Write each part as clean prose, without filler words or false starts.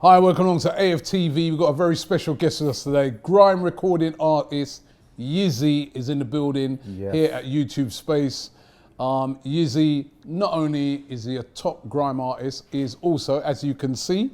Hi, welcome along to AFTV. We've got a very special guest with us today. Grime recording artist Yizzy is in the building here at YouTube Space. Yizzy, not only is he a top grime artist, he is also, as you can see,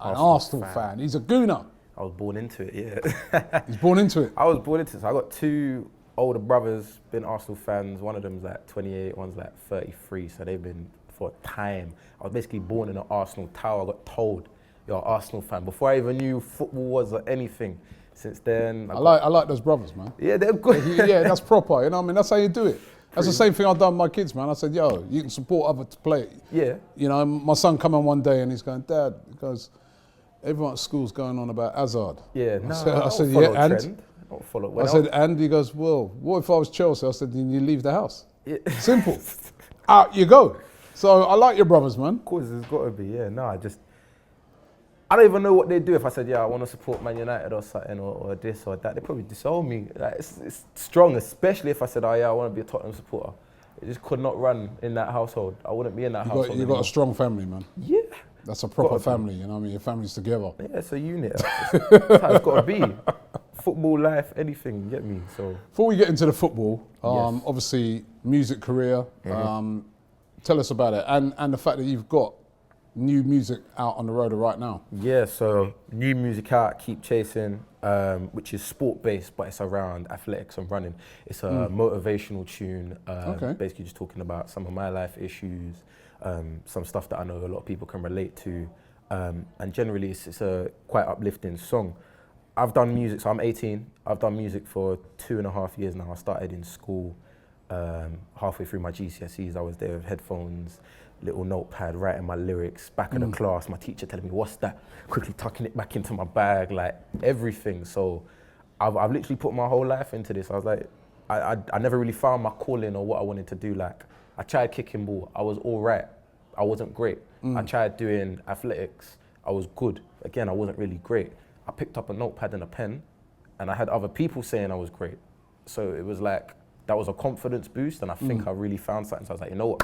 an Arsenal fan. He's a gooner. I was born into it, yeah. He's born into it. I was born into it. So I got two older brothers, been Arsenal fans. One of them's like 28, one's like 33. So they've been for time. I was basically born in an Arsenal tower. I got told, you're an Arsenal fan. Before I even knew football was or anything. Since then, I like those brothers, man. Yeah, they're good. Yeah, that's proper. You know what I mean? That's how you do it. That's the same thing I've done with my kids, man. I said, yo, you can support other to play. Yeah. You know, my son come on one day and he's going, Dad, he goes, everyone at school's going on about Hazard. Yeah, I said, yeah, and? I don't follow I said, and? He goes, well, what if I was Chelsea? I said, then you leave the house. Yeah. Simple. Out you go. So I like your brothers, man. Of course, it's got to be, yeah. No, I don't even know what they'd do if I said, yeah, I want to support Man United or something, or this or that. They'd probably disown me. Like, it's strong, especially if I said, oh yeah, I want to be a Tottenham supporter. It just could not run in that household. I wouldn't be in that household. You've got a strong family, man. Yeah. That's a proper family, you know what I mean? Your family's together. Yeah, it's a unit. That's how it's got to be. Football, life, anything, you get me? So before we get into the football, yes. Obviously, music career, tell us about it. And the fact that you've got new music out on the road right now. Yeah, so new music out, Keep Chasing, which is sport-based, but it's around athletics and running. It's a motivational tune, basically just talking about some of my life issues, some stuff that I know a lot of people can relate to, and generally it's a quite uplifting song. I've done music, so I'm 18, I've done music for 2.5 years now. I started in school, halfway through my GCSEs, I was there with headphones, little notepad, writing my lyrics, back in the class, my teacher telling me, what's that? Quickly tucking it back into my bag, like everything. So I've literally put my whole life into this. I was like, I never really found my calling or what I wanted to do. Like, I tried kicking ball, I was all right. I wasn't great. I tried doing athletics, I was good. Again, I wasn't really great. I picked up a notepad and a pen and I had other people saying I was great. So it was like, that was a confidence boost, and I think I really found something. So I was like, you know what?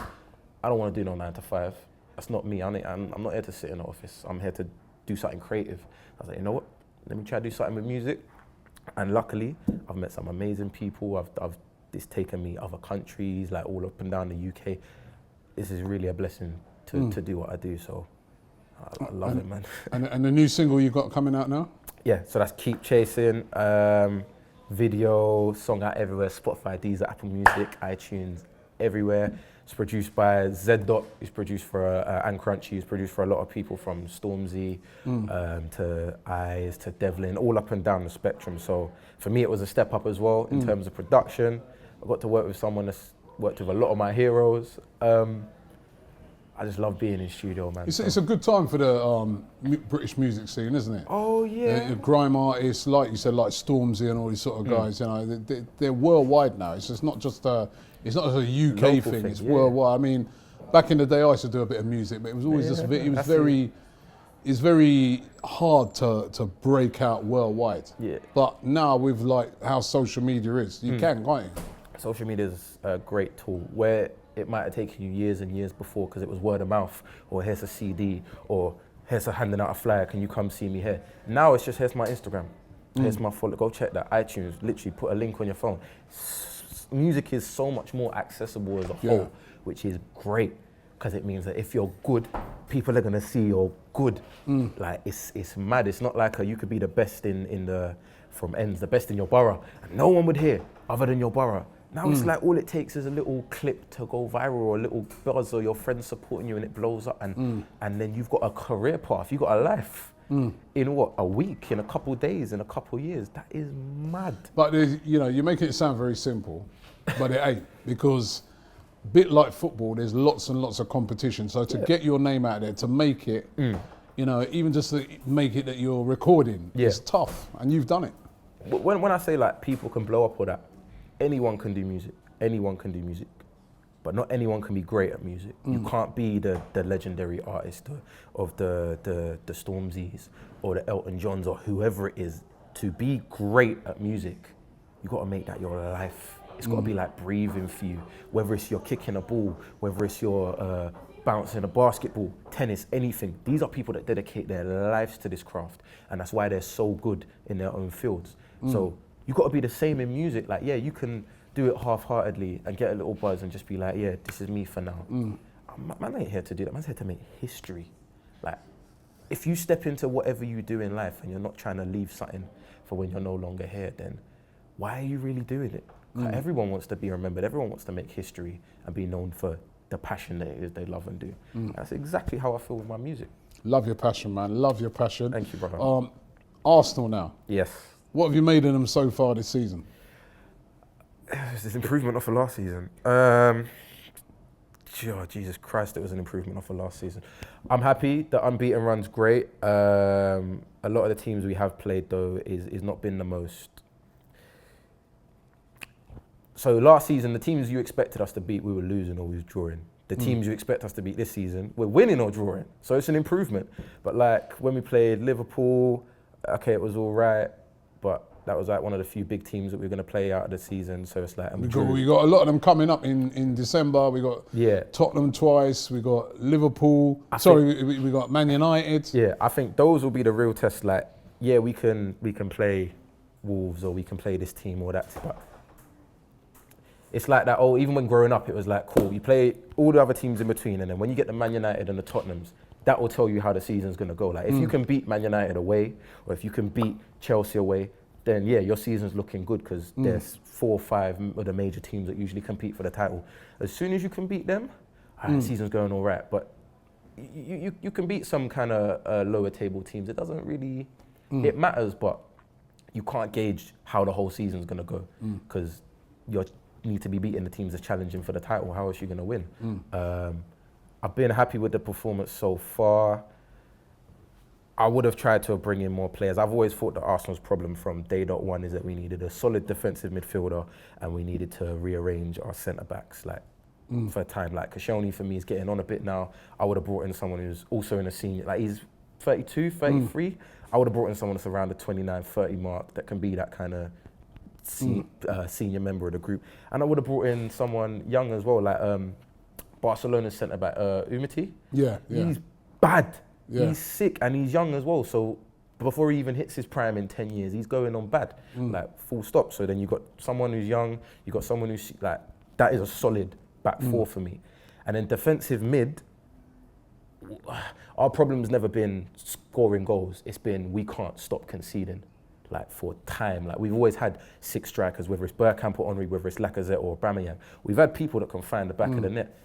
I don't want to do no 9 to 5. That's not me. I'm not here to sit in the office. I'm here to do something creative. I was like, you know what? Let me try to do something with music. And luckily, I've met some amazing people. It's taken me other countries, like all up and down the UK. This is really a blessing to do what I do. So I love it, man. And the new single you've got coming out now? Yeah, so that's Keep Chasing. Video, song out everywhere, Spotify, Deezer, Apple Music, iTunes, everywhere. It's produced by Z. He's produced for and Crunchy. He's produced for a lot of people, from Stormzy to Eyes to Devlin, all up and down the spectrum. So for me, it was a step up as well in terms of production. I got to work with someone that's worked with a lot of my heroes. I just love being in studio, man. It's a good time for the British music scene, isn't it? Oh yeah. The grime artists, like you said, like Stormzy and all these sort of guys. You know, they're worldwide now. It's just not just a UK Local thing. It's yeah. worldwide. I mean, back in the day, I used to do a bit of music, but it was always it's very hard to break out worldwide. Yeah. But now with like how social media is, you can't you? Social media is a great tool where it might have taken you years and years before because it was word of mouth, or here's a CD, or here's a handing out a flyer, can you come see me here? Now it's just, here's my Instagram, here's my follow, go check that, iTunes, literally put a link on your phone. Music is so much more accessible as a whole, which is great, because it means that if you're good, people are gonna see you're good. Like, it's mad. It's not like you could be the best from ends, the best in your borough, and no one would hear other than your borough. Now it's like all it takes is a little clip to go viral, or a little buzz, or your friends supporting you, and it blows up, and then you've got a career path, you've got a life in what, a week, in a couple of days, in a couple of years. That is mad. But you're making it sound very simple, but it ain't, because a bit like football, there's lots and lots of competition. So to get your name out there, to make it, even just to make it that you're recording, is tough, and you've done it. When I say like people can blow up or that, anyone can do music, but not anyone can be great at music. You can't be the legendary artist of the Stormzys or the Elton Johns or whoever it is. To be great at music, you got to make that your life. It's got to be like breathing for you, whether it's you're kicking a ball, whether it's you're bouncing a basketball, tennis, anything. These are people that dedicate their lives to this craft, and that's why they're so good in their own fields. So you got to be the same in music. Like, yeah, you can do it half-heartedly and get a little buzz and just be like, yeah, this is me for now. Man ain't here to do that. Man's here to make history. Like, if you step into whatever you do in life and you're not trying to leave something for when you're no longer here, then why are you really doing it? Everyone wants to be remembered. Everyone wants to make history and be known for the passion that it is they love and do. That's exactly how I feel with my music. Love your passion, man. Love your passion. Thank you, brother. Arsenal now. Yes. What have you made of them so far this season? It's an improvement off of last season. Jesus Christ, it was an improvement off of last season. I'm happy. The unbeaten run's great. A lot of the teams we have played, though, is not been the most. So last season, the teams you expected us to beat, we were losing or we was drawing. The teams you expect us to beat this season, we're winning or drawing. So it's an improvement. But like when we played Liverpool, okay, it was all right, but that was like one of the few big teams that we were going to play out of the season. So it's like, we got a lot of them coming up in December. We got Tottenham twice. We got Liverpool. We got Man United. Yeah, I think those will be the real tests. Like, yeah, we can play Wolves or we can play this team or that. But it's like that. Oh, even when growing up, it was like, cool. You play all the other teams in between, and then when you get the Man United and the Tottenhams, that will tell you how the season's going to go. Like, if you can beat Man United away, or if you can beat Chelsea away, then yeah, your season's looking good because there's 4 or 5 of the major teams that usually compete for the title. As soon as you can beat them, the season's going all right. But you can beat some kind of lower table teams. It doesn't really, it matters, but you can't gauge how the whole season's going to go because you need to be beating the teams that's challenging for the title. How else are you going to win? I've been happy with the performance so far. I would have tried to bring in more players. I've always thought that Arsenal's problem from day one is that we needed a solid defensive midfielder and we needed to rearrange our centre-backs for a time. Like Koscielny for me is getting on a bit now. I would have brought in someone who's also in a senior, like he's 32, 33. I would have brought in someone that's around the 29, 30 mark that can be that kind of senior member of the group. And I would have brought in someone young as well, like Barcelona's centre-back, Umtiti. Yeah. He's bad. Yeah. He's sick and he's young as well. So before he even hits his prime in 10 years, he's going on bad, like full stop. So then you've got someone who's young, you've got someone who's like, that is a solid back four for me. And then defensive mid, our problem's never been scoring goals. It's been, we can't stop conceding like for time. Like we've always had 6 strikers, whether it's Bergkamp or Henry, whether it's Lacazette or Aubameyang. We've had people that can find the back of the net,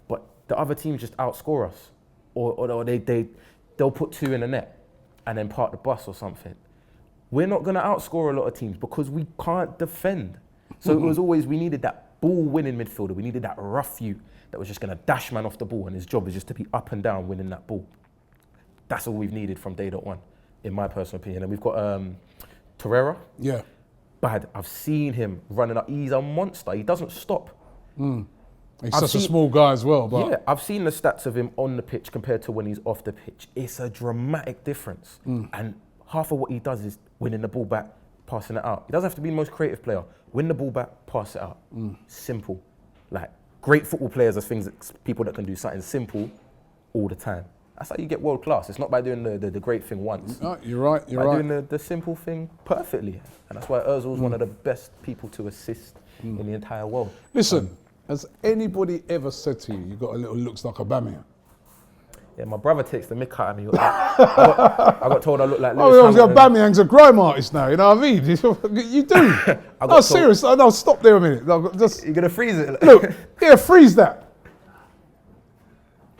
but the other teams just outscore us. Or they'll put 2 in the net and then park the bus or something. We're not going to outscore a lot of teams because we can't defend. So it was always, we needed that ball-winning midfielder. We needed that rough youth that was just going to dash man off the ball and his job is just to be up and down winning that ball. That's all we've needed from day one, in my personal opinion. And we've got Torreira. Yeah. Bad. I've seen him running up. He's a monster. He doesn't stop. He's such a small guy as well. But yeah, I've seen the stats of him on the pitch compared to when he's off the pitch. It's a dramatic difference. And half of what he does is winning the ball back, passing it out. He doesn't have to be the most creative player. Win the ball back, pass it out. Simple. Like, great football players are people that can do something simple all the time. That's how you get world class. It's not by doing the great thing once. No, you're right. By doing the simple thing perfectly. And that's why Ozil's one of the best people to assist in the entire world. Listen. Has anybody ever said to you, you got a little looks like Aubameyang? Yeah, my brother takes the mick out of me. I got told I look like Lewis Hamilton. Aubameyang's a grime artist now, you know what I mean? You do. No, serious. No, stop there a minute. No, just, you're going to freeze it? Look, yeah, freeze that.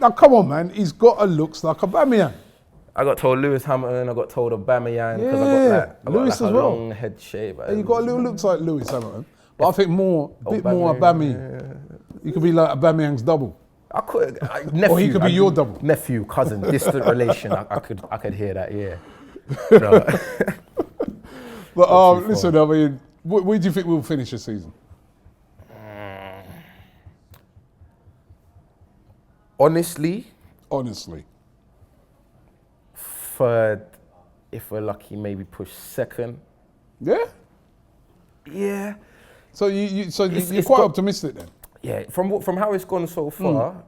Now, come on, man. He's got a looks like Aubameyang. I got told Lewis Hamilton. I got told Aubameyang because I got like a long head shape. Yeah, you got a little looks like Lewis Hamilton. But I think more Aubameyang. You could be like Aubameyang's double. I could, nephew. Or he could be your double. Nephew, cousin, distant relation. I could hear that, yeah. No. But listen, I mean, where do you think we'll finish the season? Honestly, 3rd, if we're lucky, maybe push 2nd. Yeah? Yeah. So you're quite optimistic then? Yeah, from how it's gone so far,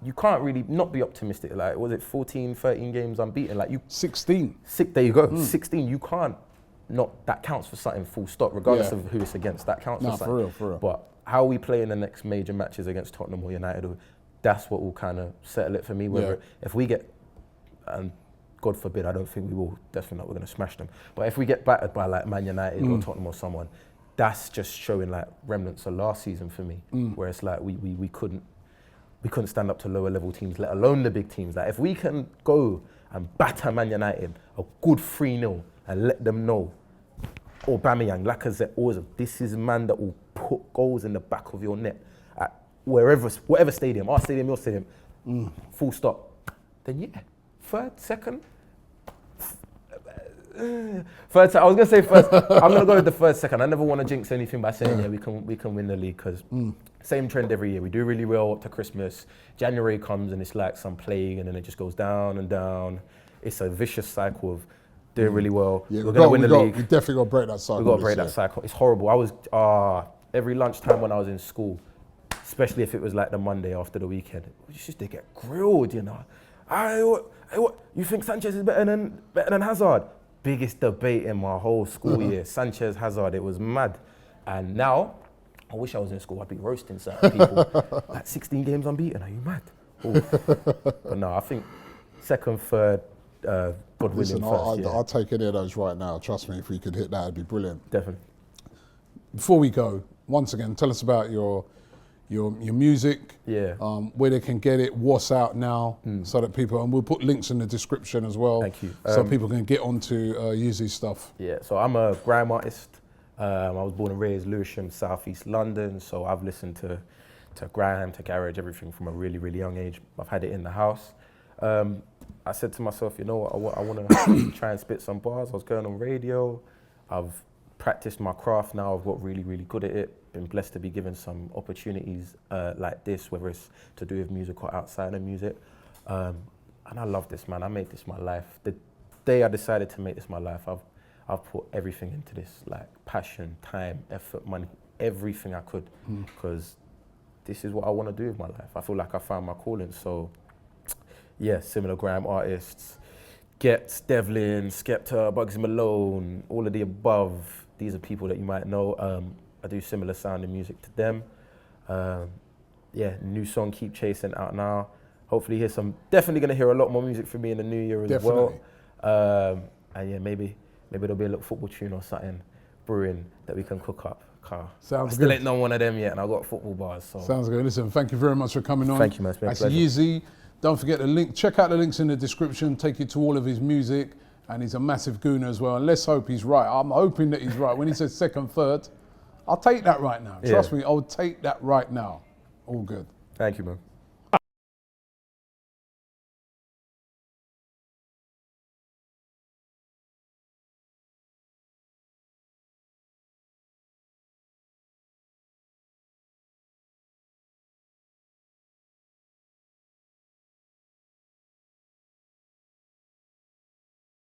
you can't really not be optimistic. Like, was it 14, 13 games unbeaten? Like 16. There you go. 16. You can't not. That counts for something. Full stop. Regardless of who it's against, that counts for something. For real. But how we play in the next major matches against Tottenham or United, that's what will kind of settle it for me. Whether if we get, and God forbid, I don't think we will. Definitely not. We're going to smash them. But if we get battered by like Man United or Tottenham or someone, that's just showing like remnants of last season for me. Where it's like we couldn't stand up to lower level teams, let alone the big teams. Like if we can go and batter Man United a good 3-0 and let them know, Aubameyang, Lacazette, always, this is a man that will put goals in the back of your net at whatever stadium, our stadium, your stadium, full stop. Then yeah, third, second. Third, I was gonna say first. I'm gonna go with the first, second. I never want to jinx anything by saying we can win the league because same trend every year. We do really well up to Christmas. January comes and it's like some plague, and then it just goes down and down. It's a vicious cycle of doing really well. Yeah, we're gonna win the league. We definitely got to break that cycle. We got to break that cycle. It's horrible. I was every lunchtime when I was in school, especially if it was like the Monday after the weekend, we just to get grilled, you know. What you think Sanchez is better than Hazard? Biggest debate in my whole school year. Sanchez, Hazard, it was mad. And now, I wish I was in school, I'd be roasting certain people. Like 16 games unbeaten, are you mad? But no, I think second, third, God willing, Listen, first. I'll take any of those right now. Trust me, if we could hit that, it'd be brilliant. Definitely. Before we go, once again, tell us about your music, where they can get it, what's out now, so that people, and we'll put links in the description as well. Thank you. So people can get onto Yizzy's stuff. Yeah, so I'm a grime artist. I was born and raised Lewisham, Southeast London, so I've listened to grime, to garage, everything from a really, really young age. I've had it in the house. I said to myself, you know what, I want to try and spit some bars. I was going on radio. I've practiced my craft now. I've got really, really good at it. Been blessed to be given some opportunities like this, whether it's to do with music or outside of music. And I love this, man. I made this my life. The day I decided to make this my life, I've put everything into this, like passion, time, effort, money, everything I could, because this is what I want to do with my life. I feel like I found my calling. So yeah, similar grime artists, Gets, Devlin, Skepta, Bugsy Malone, all of the above. These are people that you might know. I do similar sounding music to them. New song, Keep Chasing, out now. Hopefully definitely gonna hear a lot more music from me in the new year as well. And yeah, maybe there'll be a little football tune or something brewing that we can cook up. Sounds still good. ain't done one of them yet, and I've got football bars. So. Sounds good. Listen, thank you very much for coming on. Thank you, man. It's been a pleasure. Yizzy. Don't forget the link. Check out the links in the description. Take you to all of his music, and he's a massive gooner as well. And let's hope he's right. I'm hoping that he's right. When he says second, third, I'll take that right now. Trust me, I'll take that right now. All good. Thank you, man.